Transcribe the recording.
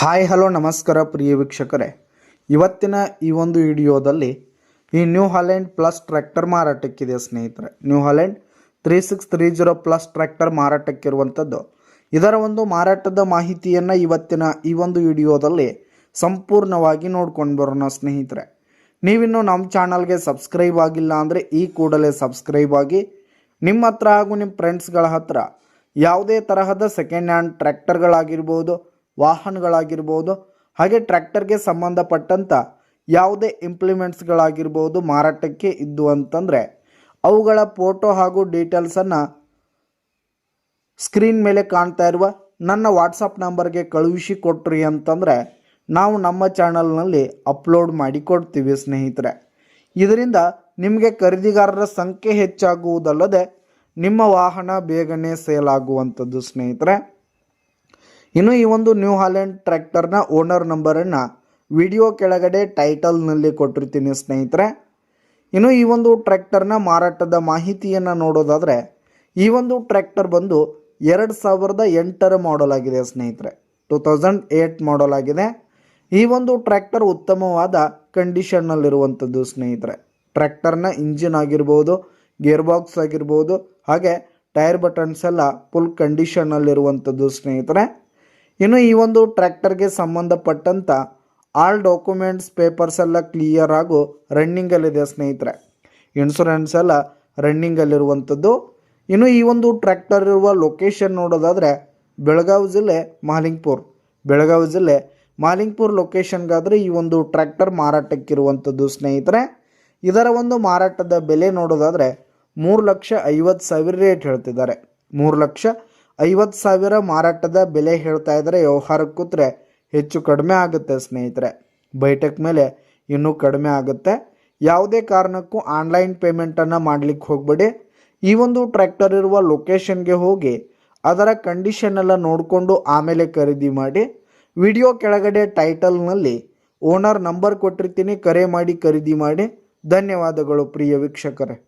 Hi hello ನಮಸ್ಕಾರ ಪ್ರಿಯ ವೀಕ್ಷಕರೇ, ಇವತ್ತಿನ ಈ ಒಂದು ವಿಡಿಯೋದಲ್ಲಿ ಈ ನ್ಯೂ ಹಾಲೆಂಡ್ ಪ್ಲಸ್ ಟ್ರ್ಯಾಕ್ಟರ್ ಮಾರಾಟಕ್ಕಿದೆ ಸ್ನೇಹಿತರೆ. ನ್ಯೂ ಹಾಲೆಂಡ್ 3630 ಪ್ಲಸ್ ಟ್ರ್ಯಾಕ್ಟರ್ ಮಾರಾಟಕ್ಕಿರುವಂಥದ್ದು. ಇದರ ಒಂದು ಮಾರಾಟದ ಮಾಹಿತಿಯನ್ನು ಇವತ್ತಿನ ಈ ಒಂದು ವಿಡಿಯೋದಲ್ಲಿ ಸಂಪೂರ್ಣವಾಗಿ ನೋಡ್ಕೊಂಡು ಬರೋಣ ಸ್ನೇಹಿತರೆ. ನೀವಿನ್ನು ನಮ್ಮ ಚಾನಲ್ಗೆ ಸಬ್ಸ್ಕ್ರೈಬ್ ಆಗಿಲ್ಲ ಅಂದರೆ ಈ ಕೂಡಲೇ ಸಬ್ಸ್ಕ್ರೈಬ್ ಆಗಿ ನಿಮ್ಮ ಹತ್ರ ಹಾಗೂ ನಿಮ್ಮ ಫ್ರೆಂಡ್ಸ್ಗಳ ಹತ್ರ ಯಾವುದೇ ತರಹದ ಸೆಕೆಂಡ್ ಹ್ಯಾಂಡ್ ಟ್ರ್ಯಾಕ್ಟರ್ಗಳಾಗಿರ್ಬೋದು, ವಾಹನಗಳಾಗಿರ್ಬೋದು, ಹಾಗೆ ಟ್ರ್ಯಾಕ್ಟರ್ಗೆ ಸಂಬಂಧಪಟ್ಟಂಥ ಯಾವುದೇ ಇಂಪ್ಲಿಮೆಂಟ್ಸ್ಗಳಾಗಿರ್ಬೋದು ಮಾರಾಟಕ್ಕೆ ಇದ್ದು ಅಂತಂದರೆ ಅವುಗಳ ಫೋಟೋ ಹಾಗೂ ಡೀಟೇಲ್ಸನ್ನು ಸ್ಕ್ರೀನ್ ಮೇಲೆ ಕಾಣ್ತಾ ಇರುವ ನನ್ನ ವಾಟ್ಸಪ್ ನಂಬರ್ಗೆ ಕಳುಹಿಸಿ ಕೊಟ್ರಿ ಅಂತಂದರೆ ನಾವು ನಮ್ಮ ಚಾನಲ್ನಲ್ಲಿ ಅಪ್ಲೋಡ್ ಮಾಡಿ ಕೊಡ್ತೀವಿ ಸ್ನೇಹಿತರೆ. ಇದರಿಂದ ನಿಮಗೆ ಖರೀದಿಗಾರರ ಸಂಖ್ಯೆ ಹೆಚ್ಚಾಗುವುದಲ್ಲದೆ ನಿಮ್ಮ ವಾಹನ ಬೇಗನೆ ಸೇಲ್ ಆಗುವಂಥದ್ದು ಸ್ನೇಹಿತರೆ. ಇನ್ನು ಈ ಒಂದು ನ್ಯೂ ಹಾಲೆಂಡ್ ಟ್ರ್ಯಾಕ್ಟರ್ನ ಓನರ್ ನಂಬರನ್ನು ವಿಡಿಯೋ ಕೆಳಗಡೆ ಟೈಟಲ್ನಲ್ಲಿ ಕೊಟ್ಟಿರ್ತೀನಿ ಸ್ನೇಹಿತರೆ. ಇನ್ನು ಈ ಒಂದು ಟ್ರ್ಯಾಕ್ಟರ್ನ ಮಾರಾಟದ ಮಾಹಿತಿಯನ್ನು ನೋಡೋದಾದರೆ ಈ ಒಂದು ಟ್ರ್ಯಾಕ್ಟರ್ ಬಂದು 2008 ಮಾಡಲ್ ಆಗಿದೆ ಸ್ನೇಹಿತರೆ. 2008 ಮಾಡಲ್ ಆಗಿದೆ. ಈ ಒಂದು ಟ್ರ್ಯಾಕ್ಟರ್ ಉತ್ತಮವಾದ ಕಂಡೀಷನ್ನಲ್ಲಿರುವಂಥದ್ದು ಸ್ನೇಹಿತರೆ. ಟ್ರ್ಯಾಕ್ಟರ್ನ ಇಂಜಿನ್ ಆಗಿರ್ಬೋದು, ಗೇರ್ ಬಾಕ್ಸ್ ಆಗಿರ್ಬೋದು, ಹಾಗೆ ಟೈರ್ ಬಟನ್ಸ್ ಎಲ್ಲ ಫುಲ್ ಕಂಡೀಷನ್ನಲ್ಲಿರುವಂಥದ್ದು ಸ್ನೇಹಿತರೆ. ಇನ್ನು ಈ ಒಂದು ಟ್ರ್ಯಾಕ್ಟರ್ಗೆ ಸಂಬಂಧಪಟ್ಟಂಥ ಆಲ್ ಡಾಕ್ಯುಮೆಂಟ್ಸ್ ಪೇಪರ್ಸ್ ಎಲ್ಲ ಕ್ಲಿಯರ್ ಹಾಗೂ ರನ್ನಿಂಗಲ್ಲಿದೆ ಸ್ನೇಹಿತರೆ. ಇನ್ಶೂರೆನ್ಸ್ ಎಲ್ಲ ರನ್ನಿಂಗಲ್ಲಿರುವಂಥದ್ದು. ಇನ್ನು ಈ ಒಂದು ಟ್ರ್ಯಾಕ್ಟರ್ ಇರುವ ಲೊಕೇಶನ್ ನೋಡೋದಾದರೆ ಬೆಳಗಾವಿ ಜಿಲ್ಲೆ ಮಾಲಿಂಗ್ಪುರ್ ಲೊಕೇಶನ್ಗಾದರೆ ಈ ಒಂದು ಟ್ರ್ಯಾಕ್ಟರ್ ಮಾರಾಟಕ್ಕಿರುವಂಥದ್ದು ಸ್ನೇಹಿತರೆ. ಇದರ ಒಂದು ಮಾರಾಟದ ಬೆಲೆ ನೋಡೋದಾದರೆ 3,50,000 ರೇಟ್ ಹೇಳ್ತಿದ್ದಾರೆ. 3,50,000 ಮಾರಾಟದ ಬೆಲೆ ಹೇಳ್ತಾ ಇದ್ದಾರೆ. ವ್ಯವಹಾರಕ್ಕೆ ಕೂತ್ರೆ ಹೆಚ್ಚು ಕಡಿಮೆ ಆಗುತ್ತೆ ಸ್ನೇಹಿತರೆ. ಬೈಟೆಕ್ ಮೇಲೆ ಇನ್ನೂ ಕಡಿಮೆ ಆಗುತ್ತೆ. ಯಾವುದೇ ಕಾರಣಕ್ಕೂ ಆನ್ಲೈನ್ ಪೇಮೆಂಟನ್ನು ಮಾಡಲಿಕ್ಕೆ ಹೋಗಬೇಡಿ. ಈ ಒಂದು ಟ್ರ್ಯಾಕ್ಟರ್ ಇರುವ ಲೊಕೇಶನ್ಗೆ ಹೋಗಿ ಅದರ ಕಂಡೀಷನ್ ಎಲ್ಲ ನೋಡಿಕೊಂಡು ಆಮೇಲೆ ಖರೀದಿ ಮಾಡಿ. ವಿಡಿಯೋ ಕೆಳಗಡೆ ಟೈಟಲ್ನಲ್ಲಿ ಓನರ್ ನಂಬರ್ ಕೊಟ್ಟಿರ್ತೀನಿ, ಕರೆ ಮಾಡಿ ಖರೀದಿ ಮಾಡಿ. ಧನ್ಯವಾದಗಳು ಪ್ರಿಯ ವೀಕ್ಷಕರೇ.